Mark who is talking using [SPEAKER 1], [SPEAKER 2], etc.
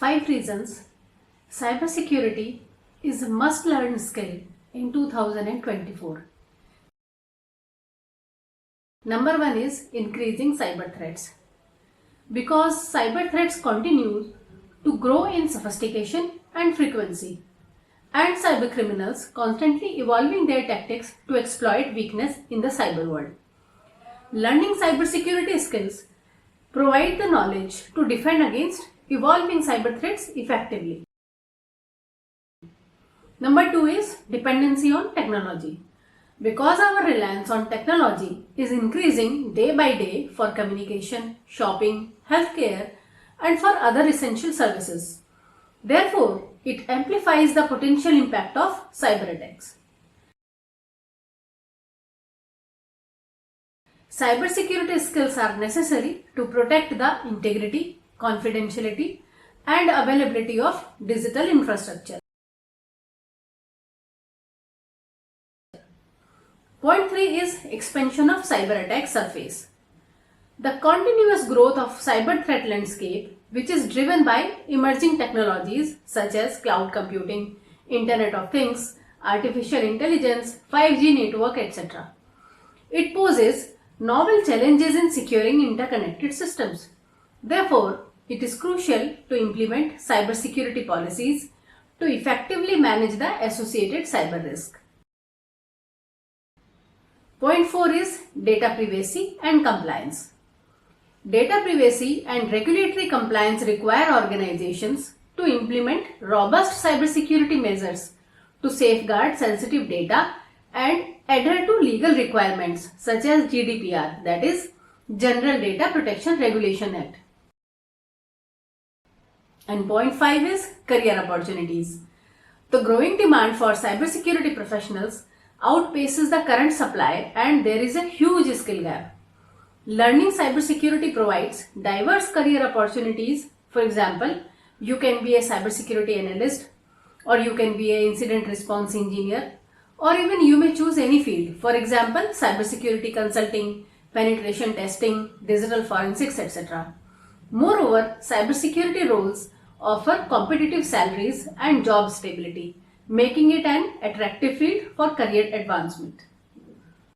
[SPEAKER 1] 5 reasons cybersecurity is a must-learn skill in 2024. Number 1 is increasing cyber threats. Because cyber threats continue to grow in sophistication and frequency, and cyber criminals constantly evolving their tactics to exploit weakness in the cyber world. Learning cybersecurity skills provide the knowledge to defend against evolving cyber threats effectively. Number 2 is dependency on technology. Because our reliance on technology is increasing day by day for communication, shopping, healthcare, and for other essential services. Therefore, it amplifies the potential impact of cyber attacks. Cybersecurity skills are necessary to protect the integrity, confidentiality, and availability of digital infrastructure. Point 3 is expansion of cyber attack surface. The continuous growth of cyber threat landscape, which is driven by emerging technologies such as cloud computing, Internet of Things, artificial intelligence, 5G network, etc. It poses novel challenges in securing interconnected systems. Therefore, it is crucial to implement cybersecurity policies to effectively manage the associated cyber risk. Point 4 is data privacy and compliance. Data privacy and regulatory compliance require organizations to implement robust cybersecurity measures to safeguard sensitive data and adhere to legal requirements such as GDPR, that is General Data Protection Regulation Act. And point 5 is career opportunities. The growing demand for cybersecurity professionals outpaces the current supply and there is a huge skill gap. Learning cybersecurity provides diverse career opportunities. For example, you can be a cybersecurity analyst, or you can be an incident response engineer, or even you may choose any field. For example, cybersecurity consulting, penetration testing, digital forensics, etc. Moreover, cybersecurity roles offer competitive salaries and job stability, making it an attractive field for career advancement.